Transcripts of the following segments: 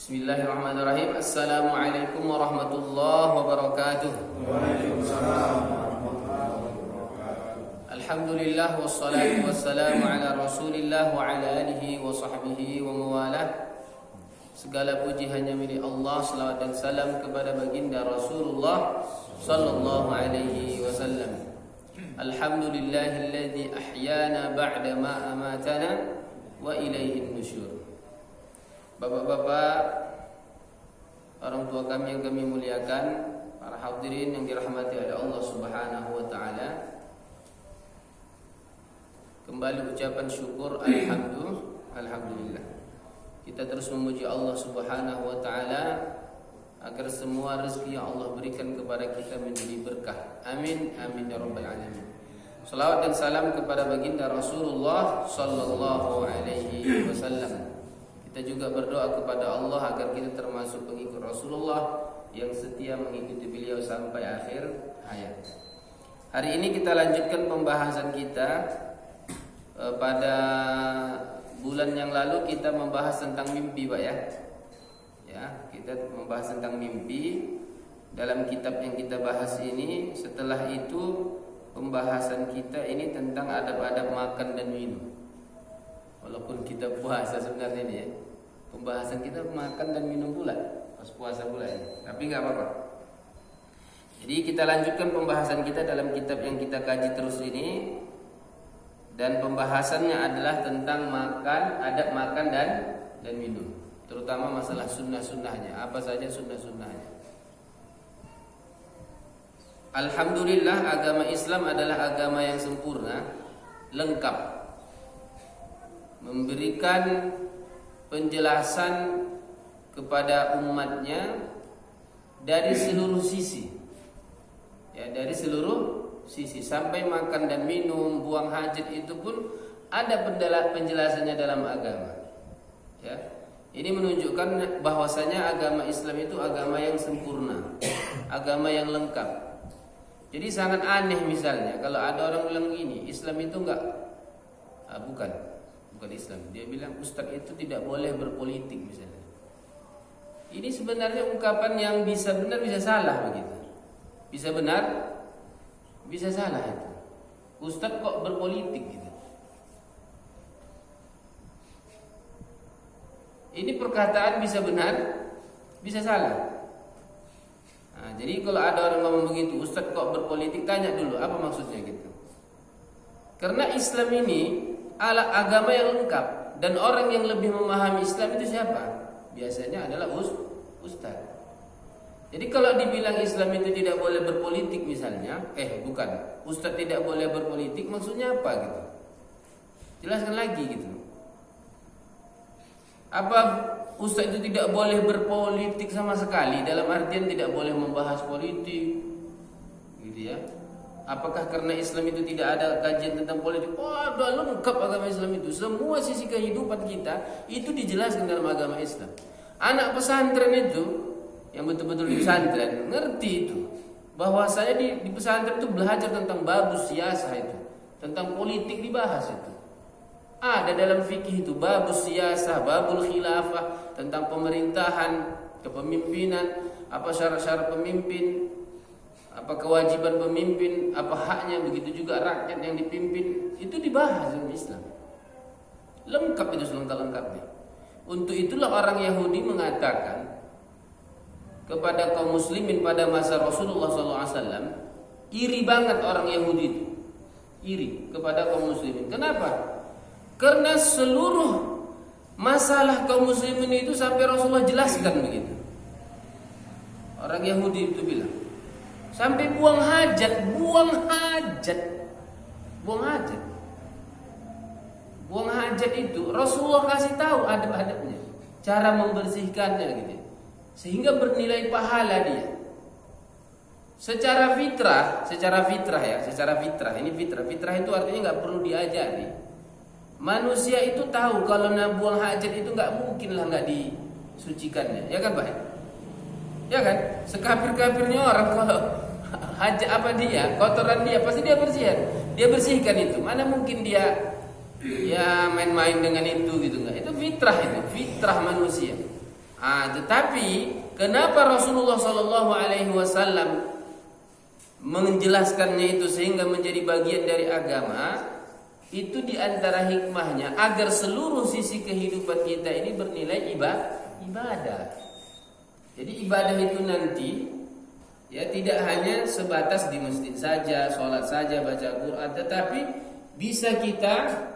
Bismillahirrahmanirrahim. Assalamualaikum warahmatullahi wabarakatuh. Waalaikumsalam warahmatullahi wabarakatuh. Alhamdulillah wassalatu wassalamu ala Rasulillah wa ala alihi wa sahbihi wa mawalah. Segala puji hanya milik Allah, selawat dan salam kepada baginda Rasulullah sallallahu alaihi wasallam. Alhamdulillahilladzi ahyana ba'da ma amatana wa ilaihin nusyur. Bapak-bapak, orang tua kami yang kami muliakan, para hadirin yang dirahmati oleh Allah Subhanahu wa taala. Kembali ucapan syukur alhamdulillah. Kita terus memuji Allah Subhanahu wa taala agar semua rezeki yang Allah berikan kepada kita menjadi berkah. Amin amin ya rabbal alamin. Salawat dan salam kepada baginda Rasulullah sallallahu alaihi wasallam. Kita juga berdoa kepada Allah agar kita termasuk pengikut Rasulullah yang setia mengikuti beliau sampai akhir hayat. Hari ini kita lanjutkan pembahasan kita. Pada bulan yang lalu kita membahas tentang mimpi, Pak ya. Ya, kita membahas tentang mimpi dalam kitab yang kita bahas ini. Setelah itu pembahasan kita ini tentang adab-adab makan dan minum. Walaupun kita puasa sebenarnya ini ya. Pembahasan kita makan dan minum pula pas puasa pula ya. Tapi nggak apa-apa. Jadi kita lanjutkan pembahasan kita dalam kitab yang kita kaji terus ini. Dan pembahasannya adalah tentang makan, adab makan dan minum. Terutama masalah sunnah-sunnahnya. Apa saja sunnah-sunnahnya. Alhamdulillah, agama Islam adalah agama yang sempurna, lengkap, memberikan penjelasan kepada umatnya dari seluruh sisi. Ya, dari seluruh sisi, sampai makan dan minum, buang hajat itu pun ada penjelasannya dalam agama. Ya. Ini menunjukkan bahwasanya agama Islam itu agama yang sempurna, agama yang lengkap. Jadi sangat aneh misalnya kalau ada orang bilang gini, Islam itu enggak bukan Islam. Dia bilang ustaz itu tidak boleh berpolitik misalnya. Ini sebenarnya ungkapan yang bisa benar bisa salah begitu. Bisa benar, bisa salah itu. Ustaz kok berpolitik gitu. Ini perkataan bisa benar, bisa salah. Nah, jadi kalau ada orang ngomong begitu, Ustaz kok berpolitik, tanya dulu apa maksudnya gitu. Karena Islam ini agama yang lengkap, dan orang yang lebih memahami Islam itu siapa? Biasanya adalah ustaz. Jadi kalau dibilang Islam itu tidak boleh berpolitik misalnya, bukan, ustaz tidak boleh berpolitik, maksudnya apa gitu? Jelaskan lagi gitu. Apa ustaz itu tidak boleh berpolitik sama sekali, dalam artian tidak boleh membahas politik, gitu ya? Apakah karena Islam itu tidak ada kajian tentang politik? Udah lengkap agama Islam itu. Semua sisi kehidupan kita itu dijelaskan dalam agama Islam. Anak pesantren itu yang betul-betul di pesantren ngerti itu, bahwasanya di pesantren itu belajar tentang babus siyasah itu, tentang politik dibahas itu. Ada dalam fikih itu babus siyasah, babul khilafah, tentang pemerintahan, kepemimpinan, apa syarat-syarat pemimpin, apa kewajiban pemimpin, apa haknya, begitu juga rakyat yang dipimpin, itu dibahas dalam Islam. Lengkap itu, selengkap-lengkapnya. Untuk itulah orang Yahudi mengatakan kepada kaum muslimin pada masa Rasulullah SAW, iri banget orang Yahudi itu, iri kepada kaum muslimin. Kenapa? Karena seluruh masalah kaum muslimin itu sampai Rasulullah jelaskan begitu. Orang Yahudi itu bilang, sampai buang hajat. Buang hajat itu Rasulullah kasih tahu adab-adabnya, cara membersihkannya gitu. Sehingga bernilai pahala dia. Secara fitrah ini fitrah itu artinya nggak perlu diajari. Manusia itu tahu kalau buang hajat itu nggak mungkin lah nggak disucikannya, ya kan Pak? Ya kan? Sekafir-kafirnya orang kalau hajat kotoran dia pasti dia bersihkan itu. Mana mungkin dia ya main-main dengan itu gitu nggak? Itu fitrah manusia. Tetapi kenapa Rasulullah Shallallahu Alaihi Wasallam menjelaskannya itu sehingga menjadi bagian dari agama? Itu diantara hikmahnya agar seluruh sisi kehidupan kita ini bernilai ibadah. Jadi ibadah itu nanti ya tidak hanya sebatas di masjid saja, sholat saja, baca Quran, tetapi bisa kita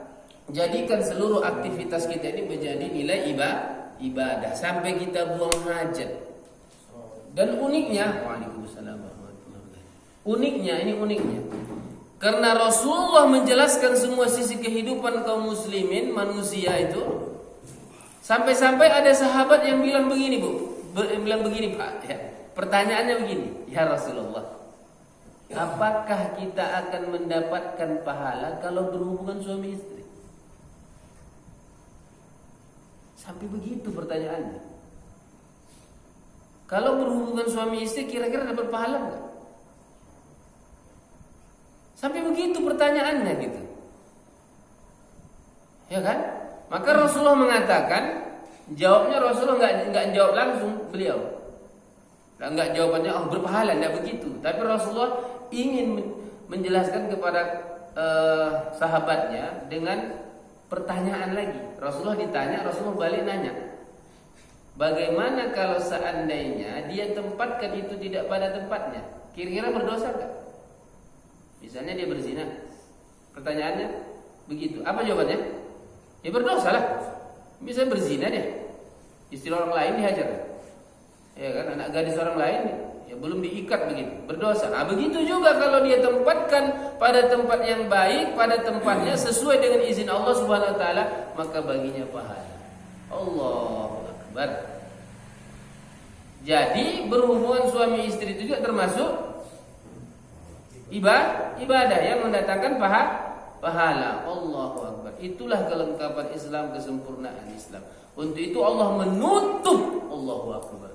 jadikan seluruh aktivitas kita ini menjadi nilai ibadah sampai kita buang hajat. Dan uniknya, waalaikumsalam warahmatullahi wabarakatuh. Uniknya. Karena Rasulullah menjelaskan semua sisi kehidupan kaum muslimin, manusia itu, sampai-sampai ada sahabat yang bilang begini, Pak. Ya. Pertanyaannya begini, ya Rasulullah, apakah kita akan mendapatkan pahala kalau berhubungan suami istri? Sampai begitu pertanyaannya. Kalau berhubungan suami istri kira-kira dapat pahala enggak? Sampai begitu pertanyaannya gitu. Ya kan? Maka Rasulullah mengatakan, jawabnya Rasulullah enggak jawab langsung beliau. Enggak jawabannya berpahala, enggak begitu. Tapi Rasulullah ingin menjelaskan kepada sahabatnya dengan pertanyaan lagi. Rasulullah ditanya, Rasulullah balik nanya. Bagaimana kalau seandainya dia tempatkan itu tidak pada tempatnya? Kira-kira berdosa enggak? Misalnya dia berzina. Pertanyaannya begitu. Apa jawabannya? Ya berdosa lah. Misalnya berzina dia, istri orang lain dihajar. Ya kan, anak gadis orang lain ya belum diikat begitu, berdosa. Begitu juga kalau dia tempatkan pada tempat yang baik, pada tempatnya sesuai dengan izin Allah Subhanahu wa taala, maka baginya pahala. Allahu Akbar. Jadi berhubungan suami istri itu juga termasuk ibadah yang mendatangkan pahala. Allahu Akbar. Itulah kelengkapan Islam, kesempurnaan Islam. Untuk itu Allah menutup. Allahu Akbar.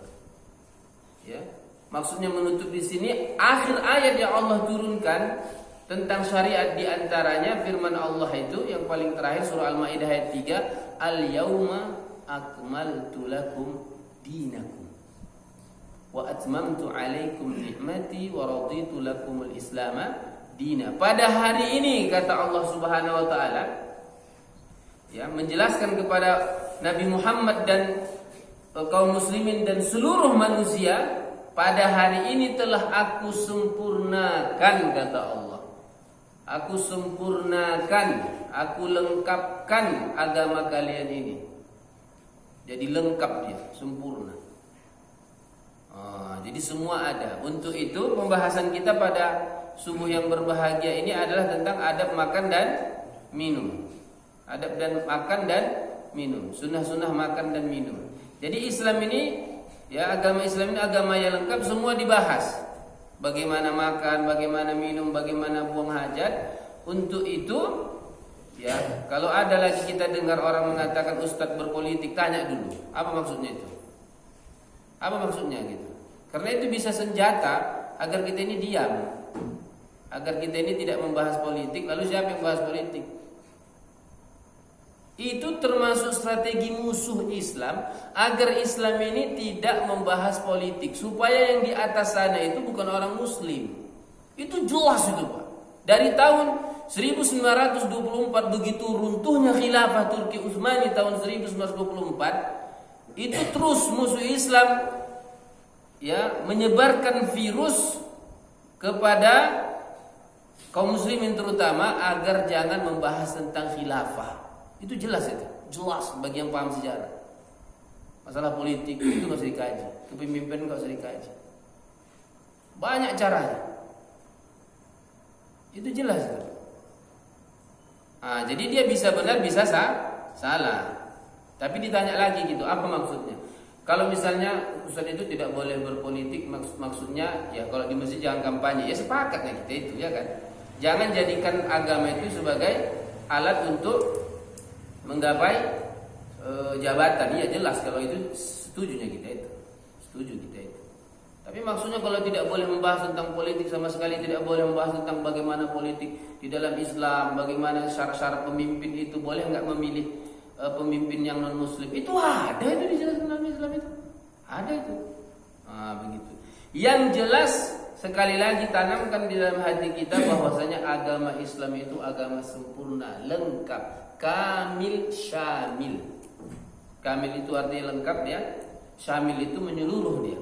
Ya, maksudnya menutup di sini akhir ayat yang Allah turunkan tentang syariat, di antaranya firman Allah itu yang paling terakhir surah Al-Maidah ayat 3, Al-yauma akmaltu lakum dinakum wa atmamtu alaikum ni'mati wa raditu lakumul islama dina. Pada hari ini kata Allah Subhanahu wa taala, ya, menjelaskan kepada Nabi Muhammad dan kaum muslimin dan seluruh manusia, pada hari ini telah aku sempurnakan, kata Allah. Aku sempurnakan, aku lengkapkan agama kalian ini. Jadi lengkap dia, sempurna. Jadi semua ada. Untuk itu pembahasan kita pada subuh yang berbahagia ini adalah tentang adab makan dan minum. Adab dan makan dan minum, sunnah-sunnah makan dan minum. Jadi Islam ini, ya, agama Islam ini agama yang lengkap, semua dibahas. Bagaimana makan, bagaimana minum, bagaimana buang hajat. Untuk itu, ya, kalau ada lagi kita dengar orang mengatakan ustadz berpolitik, tanya dulu, apa maksudnya itu? Apa maksudnya gitu? Karena itu bisa senjata agar kita ini diam, agar kita ini tidak membahas politik. Lalu siapa yang membahas politik? Itu termasuk strategi musuh Islam agar Islam ini tidak membahas politik, supaya yang di atas sana itu bukan orang muslim. Itu jelas itu, Pak. Dari tahun 1924 begitu runtuhnya khilafah Turki Utsmani tahun 1924, itu terus musuh Islam, ya, menyebarkan virus kepada kaum muslimin terutama agar jangan membahas tentang khilafah. Itu jelas, bagi yang paham sejarah. Masalah politik itu nggak usah dikaji, kepemimpinan nggak usah dikaji. Banyak caranya. Itu jelas itu. Jadi dia bisa benar, bisa salah. Tapi ditanya lagi gitu, apa maksudnya? Kalau misalnya Ustaz itu tidak boleh berpolitik, maksudnya ya kalau di masjid jangan kampanye. Ya sepakat ya kita itu, ya kan? Jangan jadikan agama itu sebagai alat untuk menggapai jabatan. Ya jelas kalau itu setujunya kita itu. Setuju kita itu. Tapi maksudnya kalau tidak boleh membahas tentang politik sama sekali, tidak boleh membahas tentang bagaimana politik di dalam Islam, bagaimana syarat-syarat pemimpin itu, boleh nggak memilih pemimpin yang non muslim, itu ada itu dijelaskan dalam Islam itu, ada itu. Begitu. Yang jelas sekali lagi tanamkan di dalam hati kita bahwasanya agama Islam itu agama sempurna, lengkap, kamil, syamil. Kamil itu artinya lengkap ya, syamil itu menyeluruh dia.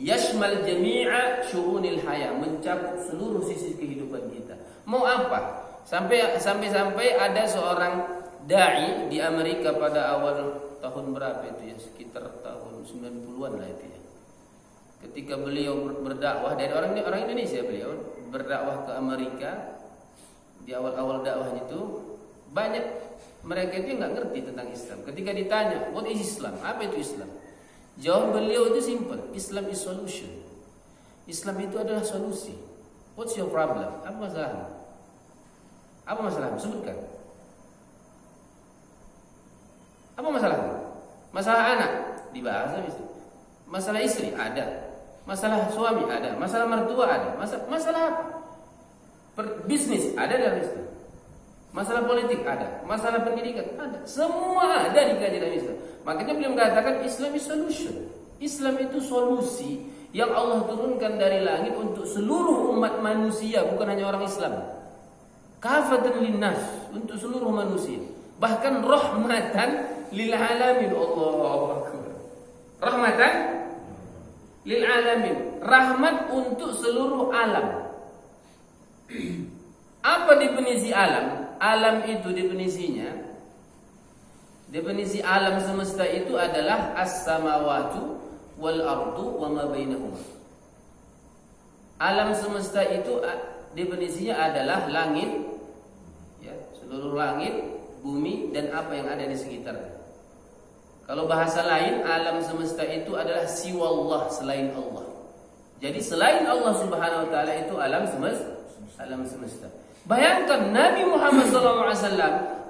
Yashmal jami'a syu'unil haya, mencakup seluruh sisi kehidupan kita. Mau apa? Sampai ada seorang dai di Amerika pada awal tahun berapa itu ya, sekitar tahun 90-an lah itu ya. Ketika beliau berdakwah dari orang Indonesia, beliau berdakwah ke Amerika. Di awal-awal dakwahnya itu banyak mereka itu nggak ngerti tentang Islam. Ketika ditanya, "What is Islam?" Apa itu Islam? Jawab beliau itu simple, Islam is solution. Islam itu adalah solusi. What's your problem? Apa masalahmu? Apa masalahmu? Sebutkan. Apa masalahnya? Masalah anak dibahas habis. Masalah istri ada. Masalah suami ada. Masalah mertua ada. Masalah bisnis ada dalam Islam. Masalah politik ada. Masalah pendidikan ada. Semua ada di kajian Islam. Makanya beliau mengatakan Islam is solution. Islam itu solusi yang Allah turunkan dari langit untuk seluruh umat manusia, bukan hanya orang Islam. Kafatan linnas, untuk seluruh manusia. Bahkan rahmatan lil alamin. Allahu akbar. Rahmatan lil alamin, rahmat untuk seluruh alam. Apa definisi alam? Alam itu definisinya, definisi alam semesta itu adalah as-samawatu wal ardu wa ma bainahuma. Alam semesta itu definisinya adalah langit, ya, seluruh langit, bumi dan apa yang ada di sekitarnya. Kalau bahasa lain, alam semesta itu adalah siwallah, selain Allah. Jadi selain Allah Subhanahu wa taala itu alam semesta. Bayangkan Nabi Muhammad SAW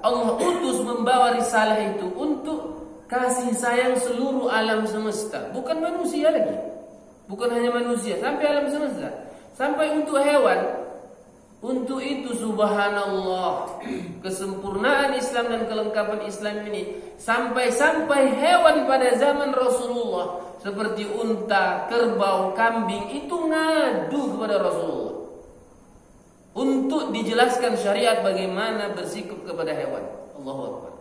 Allah utus membawa risalah itu untuk kasih sayang seluruh alam semesta, bukan manusia lagi. Bukan hanya manusia, sampai alam semesta, sampai untuk hewan. Untuk itu subhanallah, kesempurnaan Islam dan kelengkapan Islam ini sampai hewan pada zaman Rasulullah seperti unta, kerbau, kambing itu ngadu kepada Rasulullah untuk dijelaskan syariat bagaimana bersikap kepada hewan. Allahu Akbar.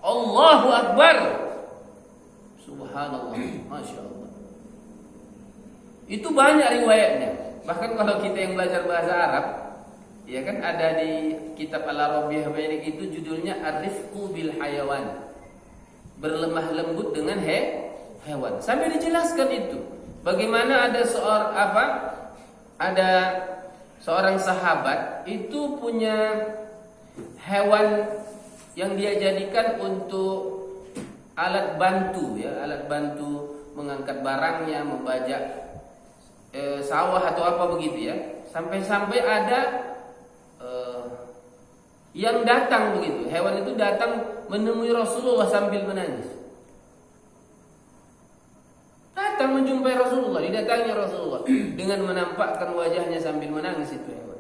Allahu Akbar. Subhanallah, Masya Allah. Itu banyak riwayatnya. Bahkan kalau kita yang belajar bahasa Arab, ya kan, ada di kitab Al-Arabiyyah itu judulnya Ar-Rifqu bil Hayawan, berlemah lembut dengan hewan. Sampai dijelaskan itu bagaimana ada seorang sahabat itu punya hewan yang dia jadikan untuk alat bantu, ya, alat bantu mengangkat barangnya, membajak sawah atau apa begitu ya. Sampai ada yang datang begitu, hewan itu datang menemui Rasulullah sambil menangis. Datang menjumpai Rasulullah, didatangi Rasulullah dengan menampakkan wajahnya sambil menangis itu hewan.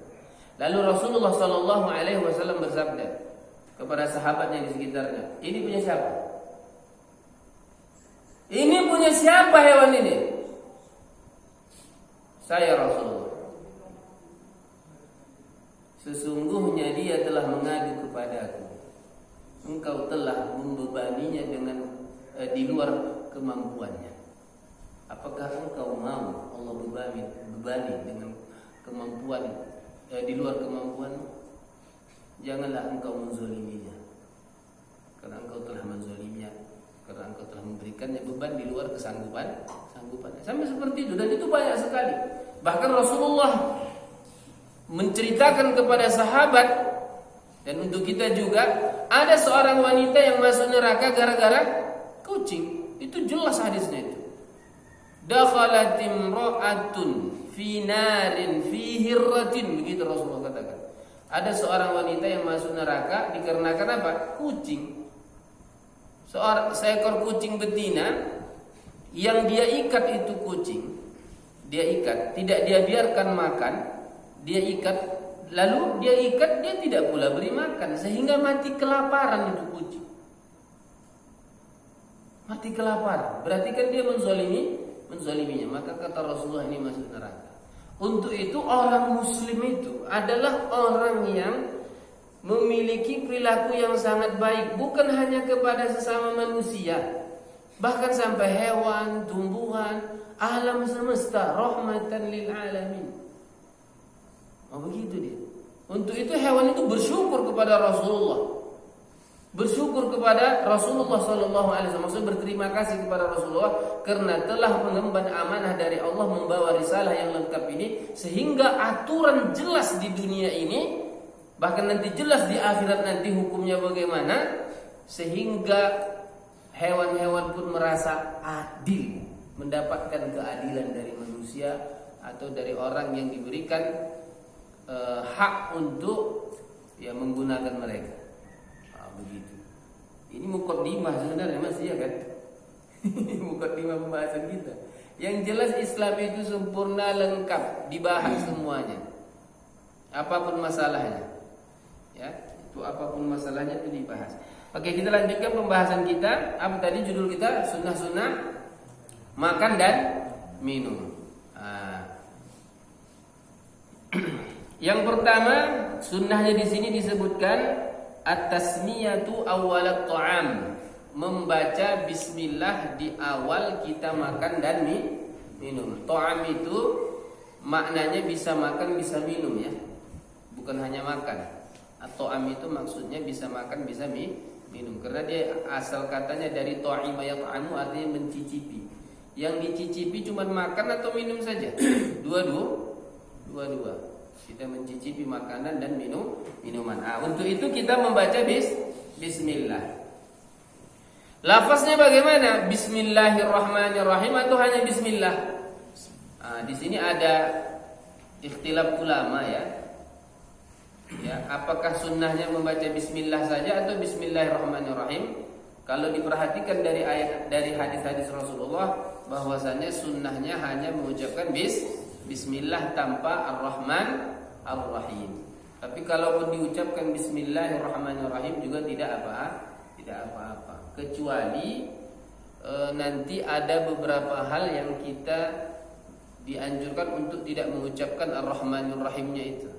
Lalu Rasulullah SAW bersabda kepada sahabatnya di sekitarnya, "Ini punya siapa? Ini punya siapa hewan ini?" "Saya, Rasulullah." "Sesungguhnya dia telah mengadu kepadaku. Engkau telah membebaninya dengan di luar kemampuannya. Apakah engkau mau Allah bebani dengan kemampuan di luar kemampuanmu? Janganlah engkau menzaliminya, karena engkau telah menzaliminya, karena engkau telah memberikannya beban di luar kesanggupannya." Sampai seperti itu, dan itu banyak sekali. Bahkan Rasulullah menceritakan kepada sahabat Dan untuk kita juga, ada seorang wanita yang masuk neraka gara-gara kucing. Itu jelas hadisnya itu. Dakhalat imra'atun fi narin fi hirratin, begitu Rasulullah katakan. Ada seorang wanita yang masuk neraka dikarenakan apa? Kucing. Seekor kucing betina yang dia ikat itu kucing. Dia ikat, tidak dia biarkan makan, dia ikat, lalu dia ikat, dia tidak pula beri makan, sehingga mati kelaparan itu kucing. Mati kelaparan, berarti kan dia menzaliminya. Maka kata Rasulullah, ini masuk neraka. Untuk itu orang muslim itu adalah orang yang memiliki perilaku yang sangat baik, bukan hanya kepada sesama manusia, bahkan sampai hewan, tumbuhan, alam semesta, rahmatan lil alamin. Oh begitu dia. Untuk itu hewan itu bersyukur kepada Rasulullah. Bersyukur kepada Rasulullah sallallahu alaihi wasallam, maksudnya berterima kasih kepada Rasulullah karena telah mengemban amanah dari Allah, membawa risalah yang lengkap ini, sehingga aturan jelas di dunia ini, bahkan nanti jelas di akhirat nanti hukumnya bagaimana, sehingga hewan-hewan pun merasa adil, mendapatkan keadilan dari manusia atau dari orang yang diberikan hak untuk menggunakan mereka. Begitu. Ini muqaddimah sebenarnya masih ya kan? Muqaddimah pembahasan kita. Yang jelas Islam itu sempurna, lengkap, dibahas semuanya. Apapun masalahnya. Ya, itu apapun masalahnya itu dibahas. Oke, kita lanjutkan pembahasan kita. Apa tadi judul kita? Sunnah-sunnah makan dan minum. Yang pertama, sunnahnya di sini disebutkan at-tasmiyatu awwalat ta'am, membaca bismillah di awal kita makan dan minum. Ta'am itu maknanya bisa makan bisa minum ya, bukan hanya makan. At-ta'am itu maksudnya bisa makan bisa minum, karena dia asal katanya dari ta'ima yat'amu, artinya mencicipi. Yang dicicipi cuma makan atau minum saja? Dua-dua. Kita mencicipi makanan dan minuman. Untuk itu kita membaca bismillah. Lafaznya bagaimana? Bismillahirrahmanirrahim atau hanya bismillah? Di sini ada ikhtilaf ulama ya. Apakah sunnahnya membaca bismillah saja atau bismillahirrahmanirrahim? Kalau diperhatikan dari hadis-hadis Rasulullah, bahwasanya sunnahnya hanya mengucapkan bismillah tanpa ar-Rahman ar-Rahim. Tapi kalau diucapkan bismillahirrahmanirrahim juga tidak apa-apa. Kecuali nanti ada beberapa hal yang kita dianjurkan untuk tidak mengucapkan ar-Rahmanir-Rahimnya itu.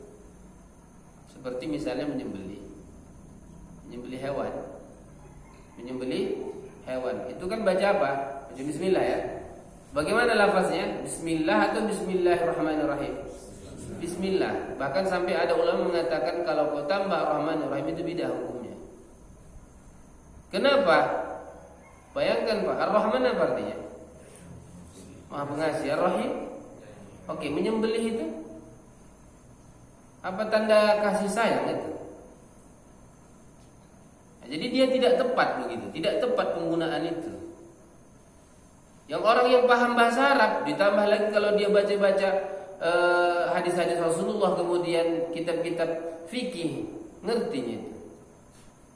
Seperti misalnya menyembelih hewan. Itu kan baca apa? Baca bismillah ya. Bagaimana lafaznya? Bismillah atau bismillahirrahmanirrahim? Bismillah. Bahkan sampai ada ulama mengatakan kalau kau tambah Rahmanir-Rahim itu bidah hukumnya. Kenapa? Bayangkan Pak, Ar-Rahman apa artinya? Maha Pengasih. Ar-Rahim? Oke, menyembelih itu apa tanda kasih sayang itu? Jadi dia tidak tepat begitu, tidak tepat penggunaan itu. Yang orang yang paham bahasa Arab, ditambah lagi kalau dia baca-baca hadis-hadis Rasulullah, kemudian kitab-kitab fikih, ngertinya itu.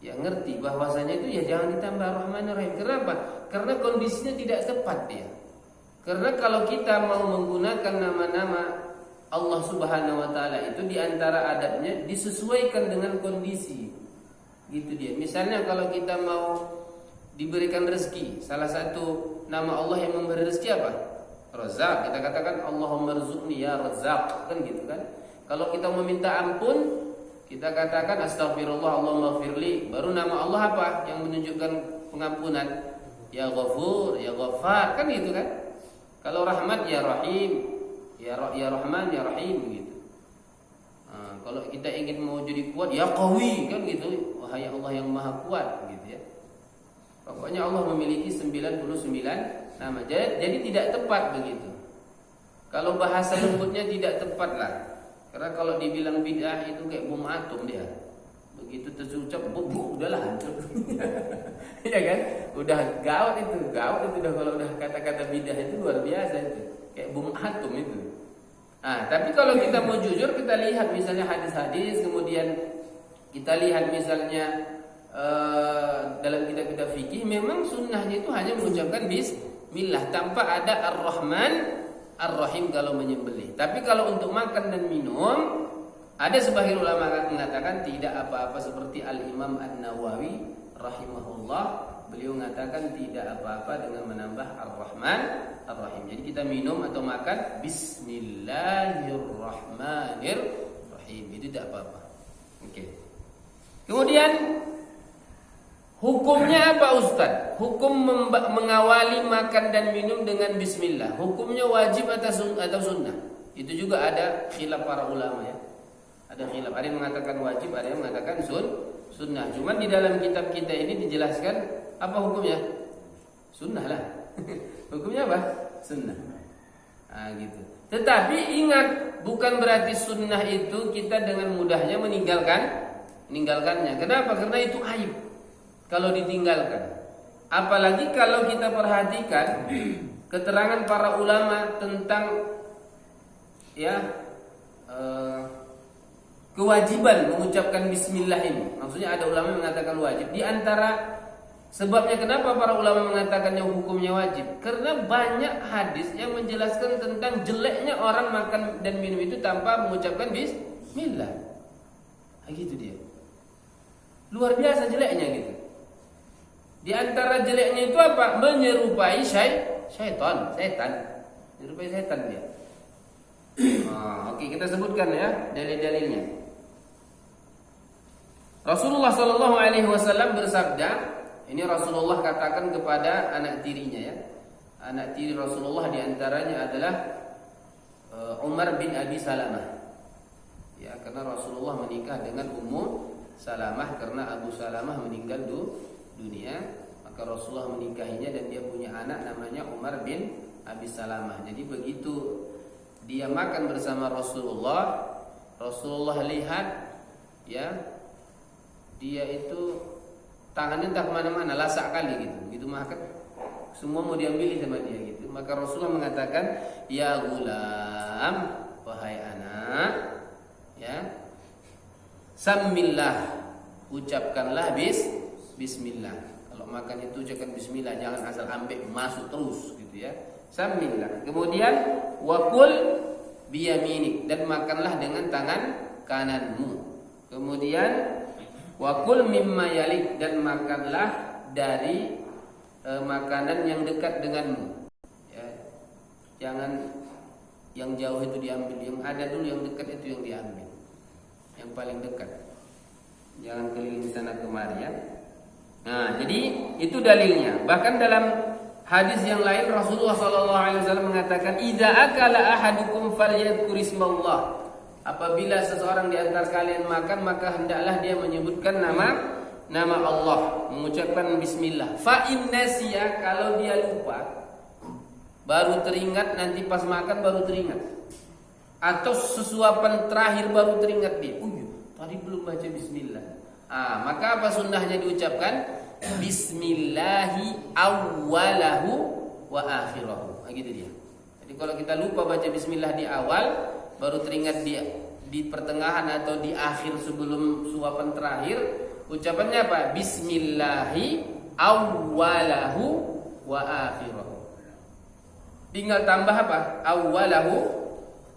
Ya ngerti bahwasanya itu ya jangan ditambah Rahmanir-Rahim. Kenapa? Karena kondisinya tidak tepat dia. Karena kalau kita mau menggunakan nama-nama Allah Subhanahu wa taala itu, di antara adabnya disesuaikan dengan kondisi. Gitu dia. Misalnya kalau kita mau diberikan rezeki, salah satu nama Allah yang memberi rezeki apa? Razzaq. Kita katakan Allahumma rzuqni ya Razzaq, kan gitu kan? Kalau kita meminta ampun, kita katakan astaghfirullah Allahumma firli. Baru nama Allah apa yang menunjukkan pengampunan? Ya Ghafur, ya Ghaffar, kan gitu kan? Kalau rahmat ya Rahim, ya Rahman, ya Rahim gitu. Kalau kita ingin mau jadi kuat ya Qawi, kan gitu. Wahai Allah yang Maha Kuat gitu ya. Pokoknya Allah memiliki 99 nama. Jadi tidak tepat begitu. Kalau bahasa lembutnya tidak tepat lah. Karena kalau dibilang bid'ah itu kayak bom atom dia. Begitu terucap, udahlah hancur. Iya kan? Udah gawat itu udah kalau udah kata-kata bidah itu luar biasa itu. Kayak bom atom itu. Nah, tapi kalau kita mau jujur, kita lihat misalnya hadis-hadis, kemudian kita lihat misalnya dalam kitab-kitab fikih, memang sunnahnya itu hanya mengucapkan bismillah tanpa ada ar-Rahman ar-Rahim kalau menyembelih. Tapi kalau untuk makan dan minum, ada sebagian ulama mengatakan tidak apa-apa, seperti Al-Imam An-Nawawi rahimahullah, beliau mengatakan tidak apa-apa dengan menambah ar-Rahman ar-Rahim. Jadi kita minum atau makan bismillahirrahmanirrahim, itu tidak apa-apa. Oke. Kemudian hukumnya apa Ustaz? Hukum mengawali makan dan minum dengan bismillah. Hukumnya wajib atau sunnah? Itu juga ada khilaf para ulama ya. Ada khilaf. Ada yang mengatakan wajib, ada yang mengatakan sunnah. Cuman di dalam kitab kita ini dijelaskan apa hukumnya? Sunnah lah. Hukumnya apa? Sunnah. Nah, gitu. Tetapi ingat, bukan berarti sunnah itu kita dengan mudahnya meninggalkannya. Kenapa? Karena itu aib kalau ditinggalkan. Apalagi kalau kita perhatikan keterangan para ulama tentang kewajiban mengucapkan bismillah ini. Maksudnya ada ulama yang mengatakan wajib. Di antara sebabnya kenapa para ulama mengatakan yang hukumnya wajib, karena banyak hadis yang menjelaskan tentang jeleknya orang makan dan minum itu tanpa mengucapkan bismillah. Nah, gitu dia. Luar biasa jeleknya gitu. Di antara jeleknya itu apa? Menyerupai setan. Menyerupai setan dia. Oke, kita sebutkan ya dalil-dalilnya. Rasulullah Shallallahu Alaihi Wasallam bersabda, ini Rasulullah katakan kepada anak tirinya ya. Anak tiri Rasulullah diantaranya adalah Umar bin Abi Salamah. Ya, karena Rasulullah menikah dengan Ummu Salamah karena Abu Salamah meninggal dunia, maka Rasulullah menikahinya dan dia punya anak namanya Umar bin Abi Salamah. Jadi begitu dia makan bersama Rasulullah, Rasulullah lihat ya, dia itu tangannya entah kemana-mana, lasak kali gitu. Begitu makan, semua mau diambil sama dia gitu. Maka Rasulullah mengatakan, ya gulam, wahai anak, ya, samillah, ucapkanlah bismillah. Kalau makan itu ucapkan bismillah, jangan asal ambil masuk terus gitu ya. Samillah. Kemudian wakul biyaminik, dan makanlah dengan tangan kananmu. Kemudian wakul mimma yalik, dan makanlah dari makanan yang dekat denganmu. Ya. Jangan yang jauh itu diambil, yang ada dulu, yang dekat itu yang diambil. Yang paling dekat. Jangan keliling sana kemari ya. Nah, jadi itu dalilnya. Bahkan dalam hadis yang lain Rasulullah SAW mengatakan, "Idza akala ahadukum falyadhkur ismallah." Apabila seseorang di antara kalian makan, maka hendaklah dia menyebutkan nama Allah, mengucapkan bismillah. Fa in nasiya, kalau dia lupa, baru teringat nanti pas makan baru teringat. Atau sesuapan terakhir baru teringat dia. Tadi belum baca bismillah. Maka apa sunnahnya diucapkan? Bismillahi awwalahu wa akhirahu. Gitu dia. Jadi kalau kita lupa baca bismillah di awal, baru teringat dia di pertengahan atau di akhir sebelum suapan terakhir, ucapannya apa? Bismillahi awwalahu wa akhirahu. Tinggal tambah apa? Awwalahu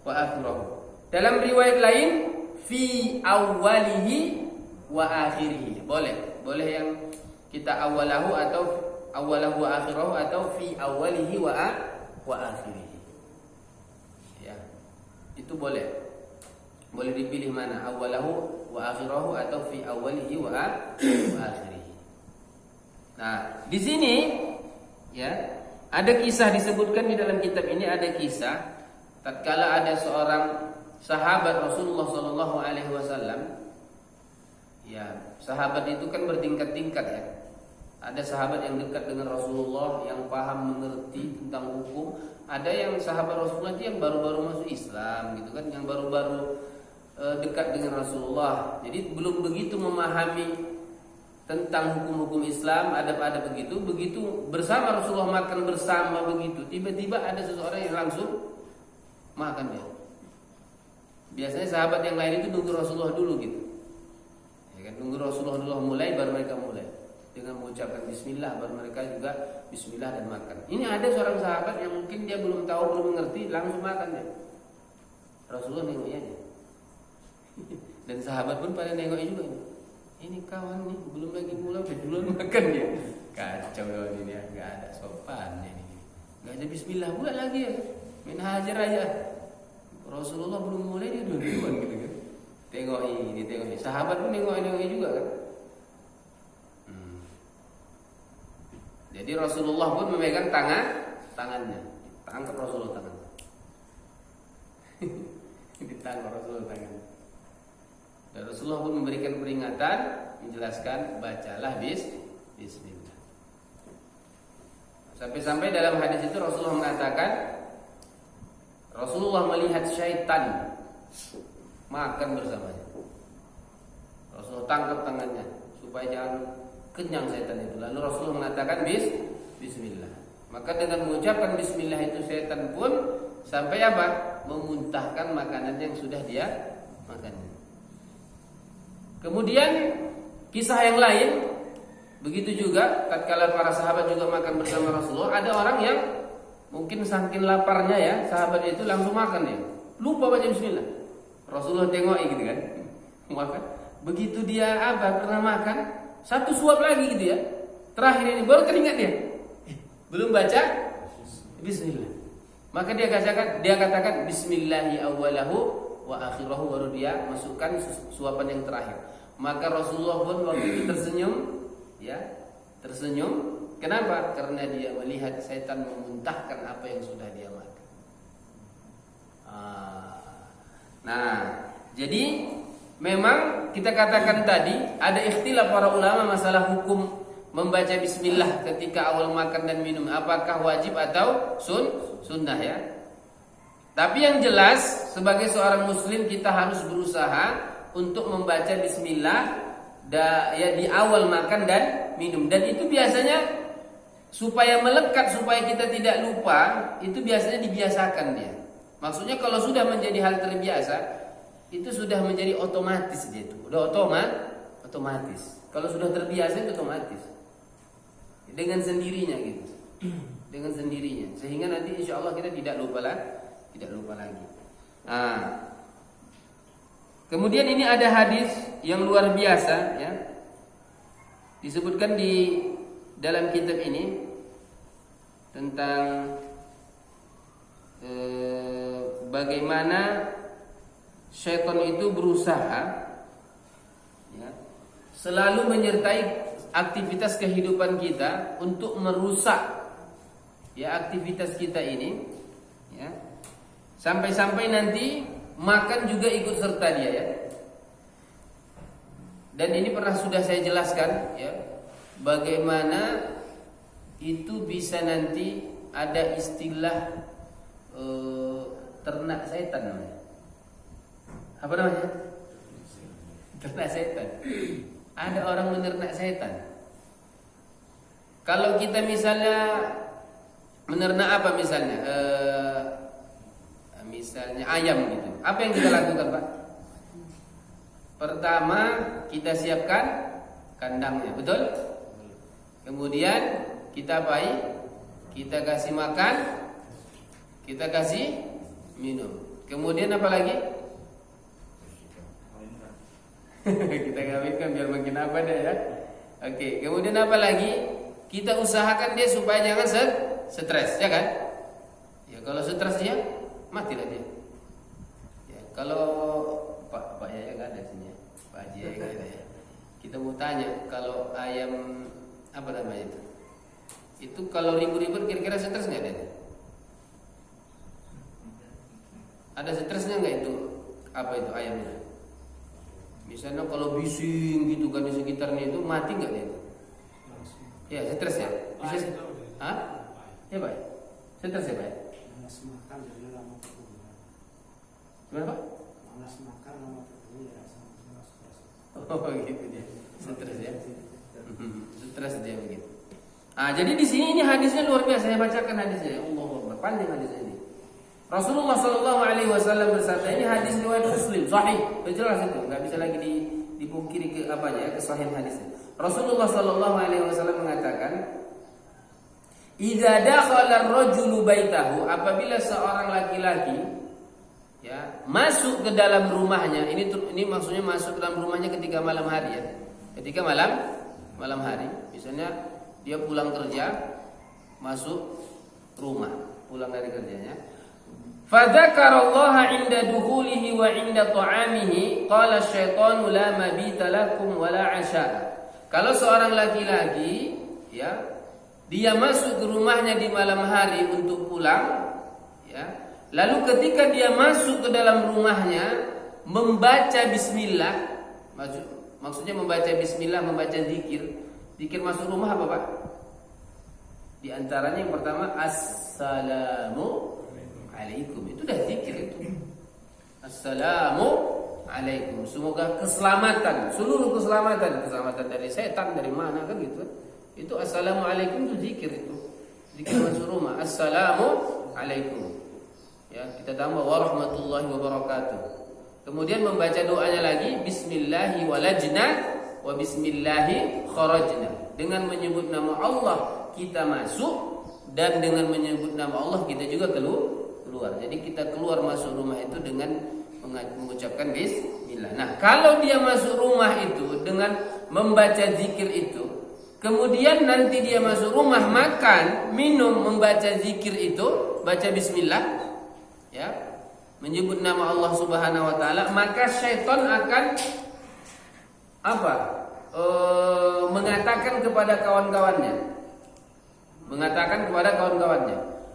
wa akhirahu. Dalam riwayat lain, fi awwalihi wa akhirihi. Boleh yang kita awalahu atau awalahu wa akhirahu, atau fi awalihi wa akhirihi. Ya. Itu boleh dipilih mana, awalahu wa akhirahu atau fi awalihi wa akhirihi. Nah, di sini ya, ada kisah disebutkan di dalam kitab ini, ada kisah tatkala ada seorang sahabat Rasulullah sallallahu alaihi wasallam. Ya, sahabat itu kan bertingkat-tingkat ya. Ada sahabat yang dekat dengan Rasulullah, yang paham mengerti tentang hukum. Ada yang sahabat Rasulullah itu yang baru-baru masuk Islam gitu kan, yang baru-baru dekat dengan Rasulullah. Jadi belum begitu memahami tentang hukum-hukum Islam, adab-adab begitu bersama Rasulullah makan bersama begitu, tiba-tiba ada seseorang yang langsung makan dia. Biasanya sahabat yang lain itu nunggu Rasulullah dulu gitu. Ya kan, nunggu Rasulullah dulu mulai baru mereka mulai. Dengan mengucapkan bismillah baru mereka juga bismillah dan makan. Ini ada seorang sahabat yang mungkin dia belum tahu, belum mengerti, langsung makan dia. Rasulullah nengoknya aja. Dan sahabat pun pada nengok juga. Ini kawan nih belum lagi mulai udah duluan makan dia. Kacau kawan ini ya, nggak ada sopannya ini. Nggak ada bismillah pula lagi ya. Main hajar aja. Rasulullah belum mulai dia duluan gitu kan. Tengok ini. Sahabat pun nengok juga kan. Jadi Rasulullah pun memegang tangannya. Tangkap Rasulullah tangannya. Ditangkap Rasulullah tangannya. Dan Rasulullah pun memberikan peringatan, menjelaskan bacalah bismillah. Sampai-sampai dalam hadis itu Rasulullah mengatakan, Rasulullah melihat syaitan makan bersamanya. Rasulullah tangkap tangannya supaya jangan kenyang syaitan itu. Lalu Rasulullah mengatakan bismillah. Maka dengan mengucapkan bismillah itu syaitan pun sampai apa? Memuntahkan makanan yang sudah dia makan. Kemudian kisah yang lain begitu juga tatkala para sahabat juga makan bersama Rasulullah, ada orang yang mungkin saking laparnya ya, sahabat itu langsung makan ya. Lupa baca bismillah. Rasulullah tengok gitu kan. Makan. Begitu dia pernah makan, satu suap lagi gitu ya. Terakhir ini baru teringat dia. Belum baca bismillah. Maka dia katakan bismillahi awwalahu wa akhirahu, baru dia masukkan suapan yang terakhir. Maka Rasulullah pun waktu itu tersenyum. Kenapa? Karena dia melihat setan memuntahkan apa yang sudah dia makan. Nah, jadi memang kita katakan tadi ada ikhtilaf para ulama masalah hukum membaca bismillah ketika awal makan dan minum, apakah wajib atau sunnah ya. Tapi yang jelas sebagai seorang muslim kita harus berusaha untuk membaca bismillah di awal makan dan minum. Dan itu biasanya supaya melekat, supaya kita tidak lupa, itu biasanya dibiasakan dia. Maksudnya kalau sudah menjadi hal terbiasa, itu sudah menjadi otomatis dia itu. Udah otomatis. Kalau sudah terbiasa itu otomatis. Dengan sendirinya gitu. Dengan sendirinya. Sehingga nanti insya Allah kita tidak lupa lagi. Kemudian ini ada hadis yang luar biasa ya. Disebutkan di dalam kitab ini tentang bagaimana syaitan itu berusaha ya, selalu menyertai aktivitas kehidupan kita untuk merusak ya aktivitas kita ini ya. Sampai-sampai nanti makan juga ikut serta dia ya. Dan ini pernah sudah saya jelaskan ya, bagaimana itu bisa nanti ada istilah ternak setan namanya. Apa namanya? Ternak setan. Ada orang menernak setan. Kalau kita misalnya menernak apa misalnya? Misalnya ayam gitu. Apa yang kita lakukan, Pak? Pertama kita siapkan kandangnya, betul? Kemudian kita apai? Kita kasih makan, kita kasih minum. Kemudian apa lagi? Kita kawinkan biar makin apa deh ya. Oke, kemudian apa lagi? Kita usahakan dia supaya jangan stres, ya kan? Ya kalau stres dia matilah dia. Ya, kalau Pak Yaya nggak ada sini ya. Pak Haji Yaya nggak ada ya. Kita mau tanya kalau ayam apa namanya itu? Itu kalau ribut-ribut kira-kira stres nggak ada? Ada stresnya nggak itu? Apa itu ayamnya? Misalnya kalau bising gitu kan di sekitarnya itu mati nggak dia? Ya stres ya. Bisa sih? Hah? Ya Pak. Stres ya Pak. Gimana Pak? malas makan sama ketemu ya sama stres. Oh gitu dia. Stres ya. Stres dia begitu. Jadi di sini ini hadisnya luar biasa. Saya bacakan hadisnya. Allahu Akbar. Panjang hadisnya ini. Rasulullah sallallahu alaihi wasallam bersabda, ini hadis riwayat Muslim, sahih. Jelas itu, enggak bisa lagi dipungkiri ke kesahihan hadisnya. Rasulullah sallallahu alaihi wasallam mengatakan, "Idza dakhala ar-rajulu baitahu", apabila seorang laki-laki ya masuk ke dalam rumahnya, ini maksudnya masuk ke dalam rumahnya ketika malam hari ya. Ketika malam hari, misalnya dia pulang kerja, masuk rumah, pulang dari kerjanya. Fadzakarallaha 'inda dukhulihi wa 'inda ta'amihi, qala asyaitanu la mabita lakum wa la 'asha. Kalau seorang laki-laki ya, dia masuk ke rumahnya di malam hari untuk pulang ya, lalu ketika dia masuk ke dalam rumahnya membaca bismillah, maksudnya membaca bismillah, membaca zikir. Zikir masuk rumah apa, Pak? Di antaranya yang pertama assalamu alaikum, itu dah zikir itu. Assalamu alaikum, semoga keselamatan, seluruh keselamatan dari setan, dari mana kan gitu. Itu assalamu alaikum, itu zikir itu. Zikir masuk rumah, assalamu alaikum. Ya, kita tambah warahmatullahi wabarakatuh. Kemudian membaca doanya lagi, bismillahi walajna wa bismillahi kharajna. Dengan menyebut nama Allah kita masuk, dan dengan menyebut nama Allah kita juga keluar. Jadi kita keluar masuk rumah itu dengan mengucapkan bismillah. Nah, kalau dia masuk rumah itu dengan membaca zikir itu, kemudian nanti dia masuk rumah makan, minum, membaca zikir itu, baca bismillah ya, menyebut nama Allah Subhanahu wa taala, maka syaitan akan mengatakan kepada kawan-kawannya.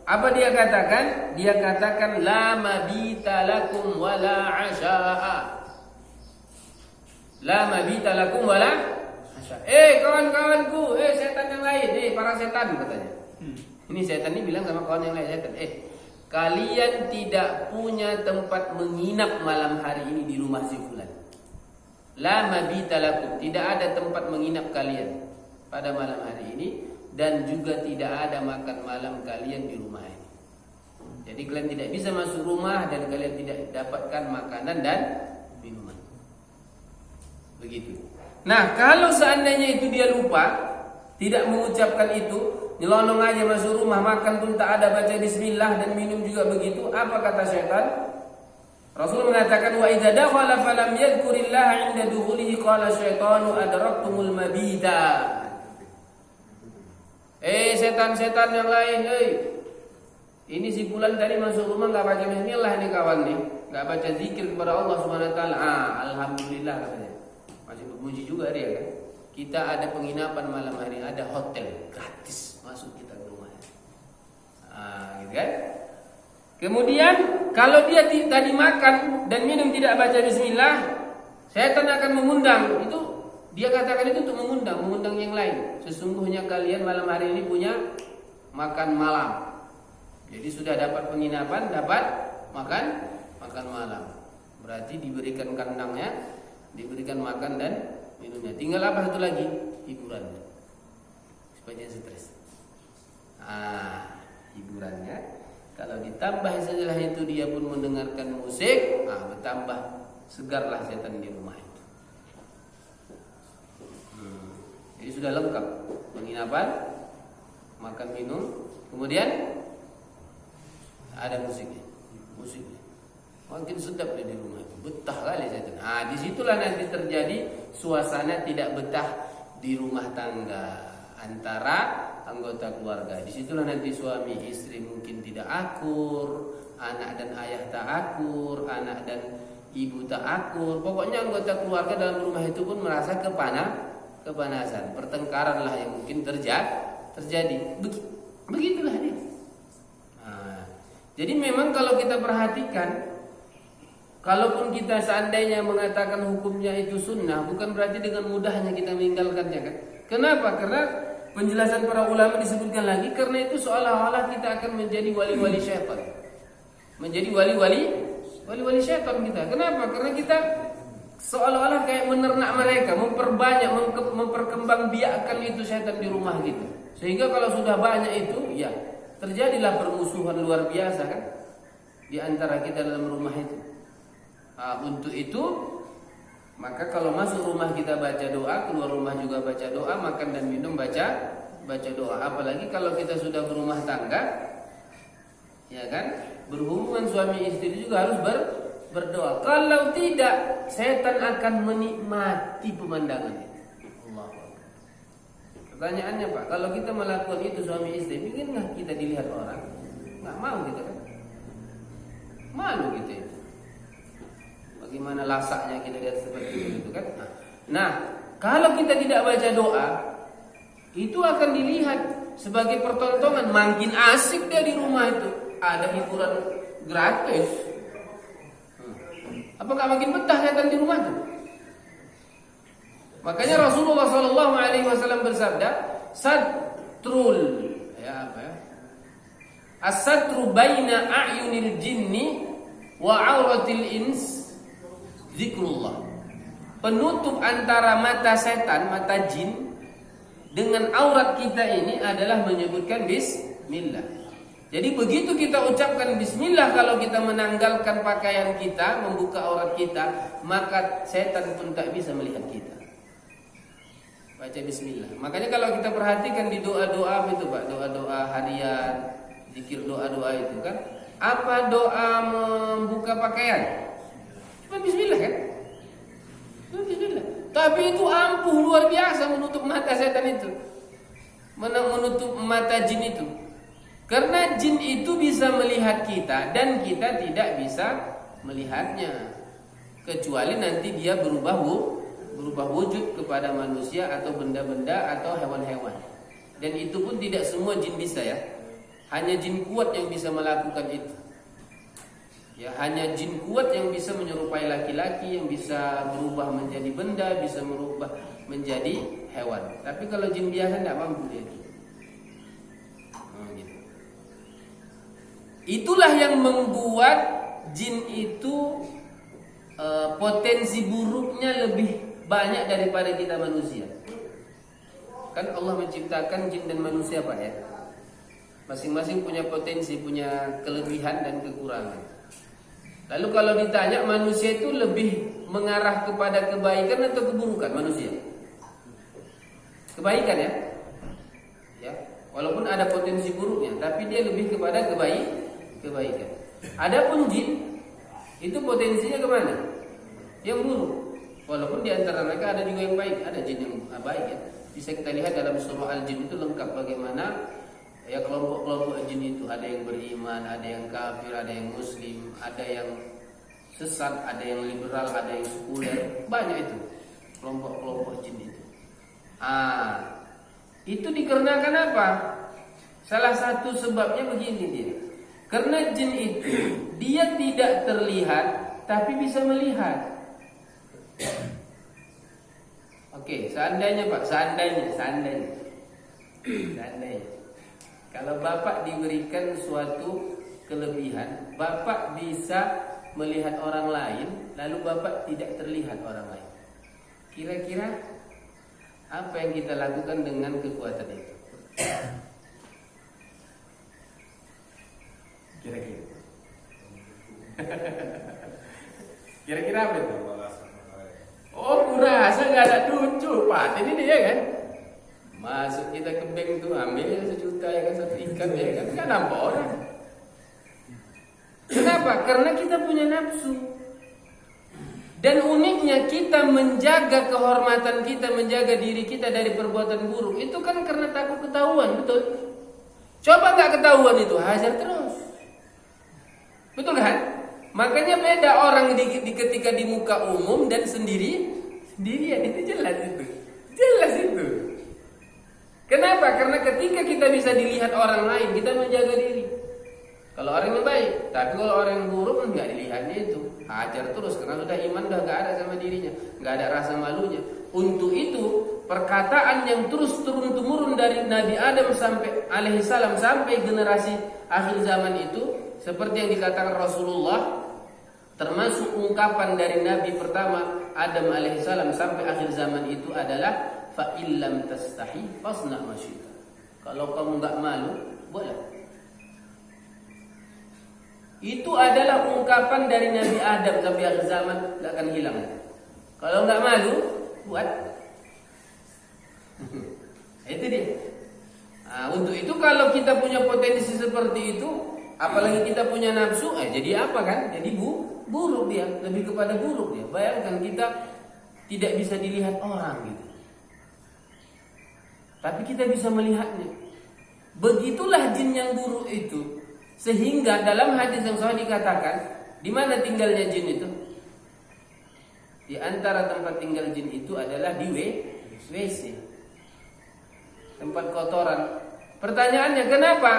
Apa dia katakan? Dia katakan la mabita lakum wala asya'a. La mabita lakum wala asya'a. Kawan-kawanku, setan yang lain, para setan katanya. Ini setan ini bilang sama kawan yang lain, setan, kalian tidak punya tempat menginap malam hari ini di rumah si fulan. La mabita lakum, tidak ada tempat menginap kalian pada malam hari ini, dan juga tidak ada makan malam kalian di rumah ini. Jadi kalian tidak bisa masuk rumah dan kalian tidak dapatkan makanan dan minuman. Begitu. Nah, kalau seandainya itu dia lupa, tidak mengucapkan itu, nyelonong aja masuk rumah, makan pun tak ada baca bismillah dan minum juga begitu, apa kata syaitan? Rasul mengatakan, wa idza dakhala falam yadhkurillaha 'inda dukhulihi qala syaitanu adraktumul mabita. Setan-setan yang lain, ini si fulan tadi masuk rumah enggak baca bismillah nih kawan nih, enggak baca zikir kepada Allah Subhanahu wa taala. Alhamdulillah katanya. Masih berpuji juga dia kan. Kita ada penginapan malam hari, ada hotel gratis masuk kita ke rumah. Gitu kan? Kemudian kalau dia tadi makan dan minum tidak baca bismillah, setan akan mengundang. Itu dia katakan itu untuk mengundang yang lain. Sesungguhnya kalian malam hari ini punya makan malam. Jadi sudah dapat penginapan, dapat makan malam. Berarti diberikan kandangnya, diberikan makan dan minumnya. Tinggal apa satu lagi? Hiburan. Supaya stres. Hiburannya. Kalau ditambah setelah itu dia pun mendengarkan musik, bertambah segarlah setan di rumah itu. Jadi sudah lengkap penginapan, makan minum, kemudian ada musiknya. Makin sedap dia di rumah itu, betah kali setan. Disitulah nanti terjadi suasana tidak betah di rumah tangga antara anggota keluarga. Disitulah nanti suami istri mungkin tidak akur, anak dan ayah tak akur, anak dan ibu tak akur. Pokoknya anggota keluarga dalam rumah itu pun merasa kepanasan. Pertengkaran lah yang mungkin terjadi. Begitulah dia. Jadi memang kalau kita perhatikan, kalaupun kita seandainya mengatakan hukumnya itu sunnah, bukan berarti dengan mudahnya kita meninggalkannya kan? Kenapa? Karena penjelasan para ulama disebutkan lagi, karena itu seolah-olah kita akan menjadi wali-wali syaitan. Menjadi wali-wali wali-wali syaitan kita. Kenapa? Karena kita seolah-olah kayak menernak mereka, memperbanyak, memperkembangbiakkan itu syaitan di rumah kita. Sehingga kalau sudah banyak itu, ya terjadilah permusuhan luar biasa kan di antara kita dalam rumah itu. Untuk itu, maka kalau masuk rumah kita baca doa, keluar rumah juga baca doa, makan dan minum baca doa. Apalagi kalau kita sudah berumah tangga, ya kan, berhubungan suami istri juga harus berdoa. Kalau tidak, setan akan menikmati pemandangan itu. Allah. Pertanyaannya Pak, kalau kita melakukan itu suami istri, ingin nggak kita dilihat orang? Nggak mau kita kan? Malu kita itu. Bagaimana lasaknya kita lihat seperti itu kan? Nah, kalau kita tidak baca doa, itu akan dilihat sebagai pertontonan. Makin asik dia di rumah itu, ada hiburan gratis. Apakah makin betah setan di rumah itu? Makanya Rasulullah SAW bersabda, satrul, as-satru baina a'yunil jinni wa auratil ins zikrullah. Penutup antara mata setan, mata jin dengan aurat kita ini adalah menyebutkan bismillah. Jadi begitu kita ucapkan bismillah kalau kita menanggalkan pakaian kita, membuka aurat kita, maka setan pun tak bisa melihat kita. Baca bismillah. Makanya kalau kita perhatikan di doa-doa itu Pak, doa-doa harian, zikir doa-doa itu kan, apa doa membuka pakaian? Cuma bismillah kan? Cuma bismillah. Tapi itu ampuh luar biasa menutup mata setan itu, menutup mata jin itu. Karena jin itu bisa melihat kita dan kita tidak bisa melihatnya, kecuali nanti dia berubah wujud kepada manusia atau benda-benda atau hewan-hewan. Dan itu pun tidak semua jin bisa ya. Hanya jin kuat yang bisa melakukan itu. Ya, hanya jin kuat yang bisa menyerupai laki-laki, yang bisa berubah menjadi benda, bisa merubah menjadi hewan. Tapi kalau jin biasa tidak mampu dia. Gitu. Itulah yang membuat jin itu potensi buruknya lebih banyak daripada kita manusia. Kan Allah menciptakan jin dan manusia Pak ya. Masing-masing punya potensi, punya kelebihan dan kekurangan. Lalu kalau ditanya manusia itu lebih mengarah kepada kebaikan atau keburukan manusia? Kebaikan ya. Ya, walaupun ada potensi buruknya, tapi dia lebih kepada kebaikan. Adapun jin itu potensinya kemana? Yang buruk. Walaupun di antara mereka ada juga yang baik, ada jin yang baik ya. Bisa kita lihat dalam surah Al-Jin itu lengkap bagaimana ya kelompok-kelompok jin itu, ada yang beriman, ada yang kafir, ada yang muslim, ada yang sesat, ada yang liberal, ada yang sekuler, banyak itu kelompok-kelompok jin itu. Itu dikarenakan apa? Salah satu sebabnya begini dia. Karena jin itu dia tidak terlihat tapi bisa melihat. Oke, seandainya Pak, seandainya kalau Bapak diberikan suatu kelebihan, Bapak bisa melihat orang lain, lalu Bapak tidak terlihat orang lain. Kira-kira apa yang kita lakukan dengan kekuatan itu? Kira-kira apa itu? Oh, kurasa nggak ada lucu Pak. Ini dia kan. Masuk kita ke bank tuh, ambil 1 juta ya kan, 1 ikan ya kan, nggak nampak orang. Kenapa? Karena kita punya nafsu. Dan uniknya kita menjaga kehormatan kita, menjaga diri kita dari perbuatan buruk, itu kan karena takut ketahuan, betul? Coba nggak ketahuan itu, hajar terus. Betul kan? Makanya beda orang ketika di muka umum dan sendirian, itu jelas itu. Jelas itu. Kenapa? Karena ketika kita bisa dilihat orang lain, kita menjaga diri. Kalau orang yang baik, tapi kalau orang yang buruk nggak dilihatnya itu, hajar terus karena sudah iman udah nggak ada sama dirinya, nggak ada rasa malunya. Untuk itu perkataan yang terus turun temurun dari Nabi Adam sampai alaihissalam sampai generasi akhir zaman itu, seperti yang dikatakan Rasulullah, termasuk ungkapan dari Nabi pertama Adam alaihissalam sampai akhir zaman itu adalah fa illam tastahi fasna ma syi'ta. Kalau kamu enggak malu, boleh. Itu adalah ungkapan dari Nabi Adam sampai akhir zaman, enggak akan hilang. Kalau enggak malu, buat. Itu dia. Nah, untuk itu kalau kita punya potensi seperti itu, apalagi kita punya nafsu, jadi apa kan? Jadi buruk dia, lebih kepada buruk dia. Bayangkan kita tidak bisa dilihat orang gitu, tapi kita bisa melihatnya. Begitulah jin yang buruk itu. Sehingga dalam hadis yang sahih dikatakan, di mana tinggalnya jin itu? Di antara tempat tinggal jin itu adalah di WC, tempat kotoran. Pertanyaannya, kenapa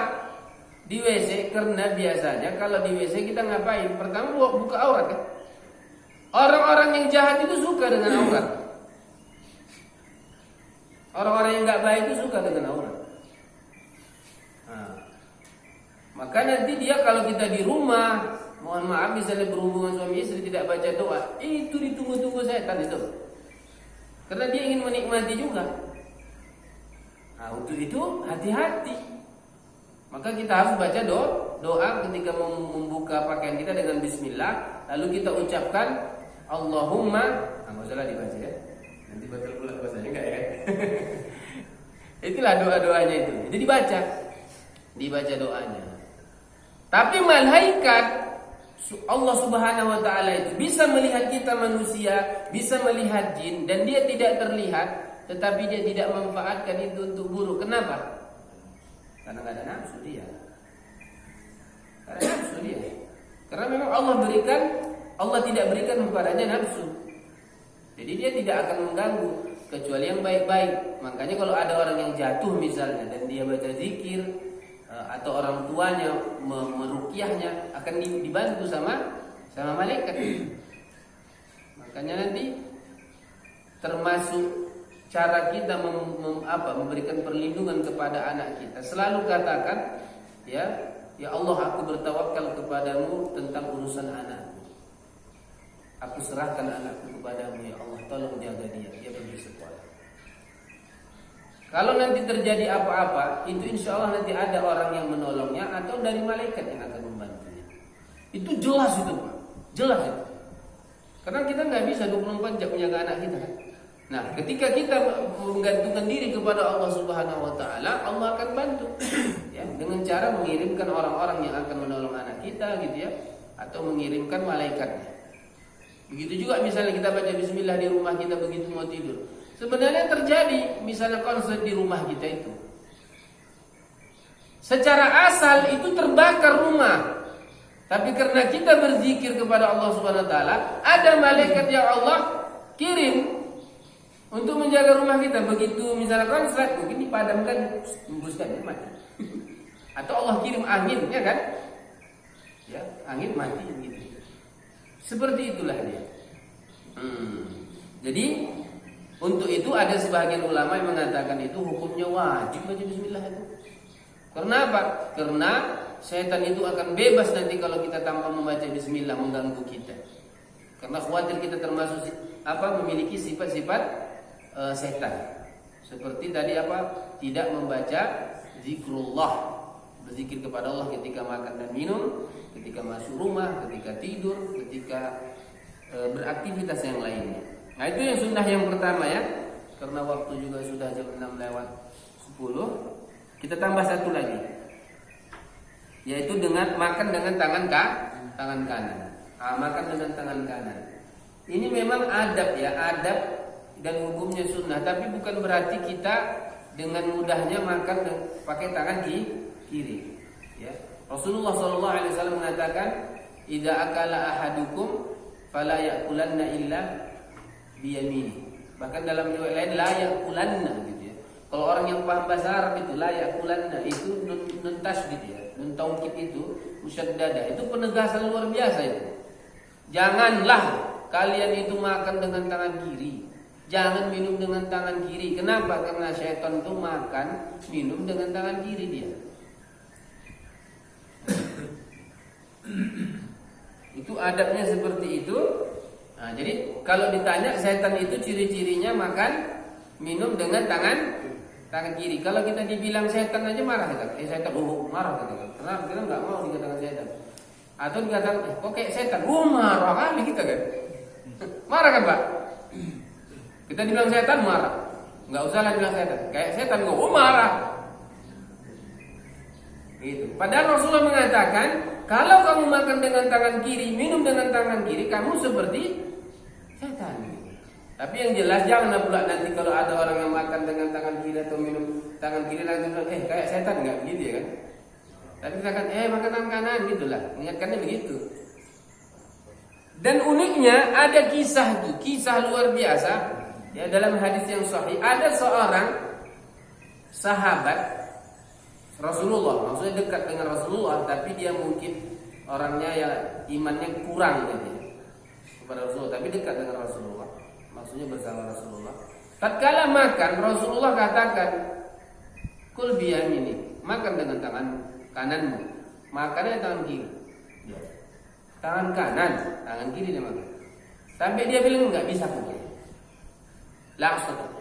di WC? Karena biasanya kalau di WC kita ngapain? Pertama buka aurat kan? Orang-orang yang jahat itu suka dengan aurat. Orang-orang yang nggak baik itu suka dengan aurat. Nah, maka nanti dia kalau kita di rumah, mohon maaf misalnya berhubungan suami istri tidak baca doa, itu ditunggu-tunggu setan itu. Karena dia ingin menikmati juga. Nah, untuk itu hati-hati. Maka kita harus baca doa ketika membuka pakaian kita dengan bismillah, lalu kita ucapkan Allahumma, enggak usah dibaca ya. Nanti batal pula puasanya enggak ya? Itulah doa-doanya itu. Itu dibaca doanya. Tapi malaikat Allah Subhanahu wa taala itu bisa melihat kita manusia, bisa melihat jin, dan dia tidak terlihat, tetapi dia tidak memanfaatkan itu untuk buruk. Kenapa? Karena nggak ada nafsu dia. Karena memang Allah tidak berikan kepadanya nafsu. Jadi dia tidak akan mengganggu kecuali yang baik-baik. Makanya kalau ada orang yang jatuh misalnya dan dia baca zikir, atau orang tuanya meruqyahnya, akan dibantu sama malaikat. Makanya nanti termasuk cara kita memberikan perlindungan kepada anak kita, selalu katakan, ya Allah, aku bertawakal kepadamu tentang urusan anakku. Aku serahkan anakku kepadamu, ya Allah, tolong jaga dia pergi sekolah. Kalau nanti terjadi apa-apa, itu insya Allah nanti ada orang yang menolongnya atau dari malaikat yang akan membantunya. Itu jelas itu, Pak. Jelas itu. Karena kita nggak bisa 24 jam menjaga anak kita kan. Nah, ketika kita menggantungkan diri kepada Allah Subhanahu wa taala, Allah akan bantu. Ya, dengan cara mengirimkan orang-orang yang akan menolong anak kita gitu ya, atau mengirimkan malaikatnya. Begitu juga misalnya kita baca bismillah di rumah kita begitu mau tidur. Sebenarnya terjadi misalnya konflik di rumah kita itu. Secara asal itu terbakar rumah. Tapi karena kita berzikir kepada Allah Subhanahu wa taala, ada malaikat yang Allah kirim untuk menjaga rumah kita. Begitu misalnya konslet, mungkin dipadamkan, hembuskan mati. Atau Allah kirim angin, ya kan? Ya, angin mati gitu. Seperti itulah dia. Jadi untuk itu ada sebagian ulama yang mengatakan itu hukumnya wajib baca bismillah itu. Karena apa? Karena setan itu akan bebas nanti kalau kita tanpa membaca bismillah mengganggu kita. Karena khawatir kita termasuk memiliki sifat-sifat setan. Seperti tadi tidak membaca zikrullah, berzikir kepada Allah ketika makan dan minum, ketika masuk rumah, ketika tidur, ketika beraktivitas yang lainnya. Nah, itu yang sunnah yang pertama ya. Karena waktu juga sudah jam 6:10, kita tambah satu lagi, yaitu dengan makan dengan tangan kanan. Makan dengan tangan kanan. Ini memang adab ya, adab dan hukumnya sunnah, tapi bukan berarti kita dengan mudahnya makan pakai tangan kiri. Ya. Rasulullah SAW mengatakan, "Idza akala ahadukum fala yaqulanna illa biyamini." Bahkan dalam riwayat lain la yaqulanna gitu ya. Kalau orang yang paham bahasa Arab itu la yaqulanna itu nun tasydid ya. Nun taukid itu musyaddada, itu penegasan luar biasa itu. Janganlah kalian itu makan dengan tangan kiri. Jangan minum dengan tangan kiri. Kenapa? Karena syaitan itu makan, minum dengan tangan kiri dia. Itu Itu adabnya seperti itu. Nah, jadi kalau ditanya setan itu ciri-cirinya makan, minum dengan tangan kiri. Kalau kita dibilang setan aja marah kita. Setan, marah kita. Kenapa? Kita nggak mau dikatakan setan. Atau dikatakan, kok kayak setan? Marah kali kita kan. Marah kan Pak? Kita dibilang setan marah. Nggak usah lah bilang setan. Kayak setan kok, marah. Gitu. Padahal Rasulullah mengatakan, kalau kamu makan dengan tangan kiri, minum dengan tangan kiri, kamu seperti setan. Tapi yang jelas jangan pula nanti kalau ada orang yang makan dengan tangan kiri atau minum tangan kiri nanti bilang, kayak setan nggak begitu ya kan? Tapi kita kan, makan tangan kanan gitulah, ingatkannya begitu. Dan uniknya ada kisah luar biasa ya dalam hadis yang sahih. Ada seorang sahabat Rasulullah, maksudnya dekat dengan Rasulullah, tapi dia mungkin orangnya ya imannya kurang gitu kepada Rasulullah, tapi dekat dengan Rasulullah, maksudnya bersama Rasulullah. Tatkala makan, Rasulullah katakan, kul biyamini, makan dengan tangan kananmu, makannya tangan kiri. Ya. Tangan kanan, tangan kiri dia makan. Sampai dia bilang nggak bisa pukul. Langsung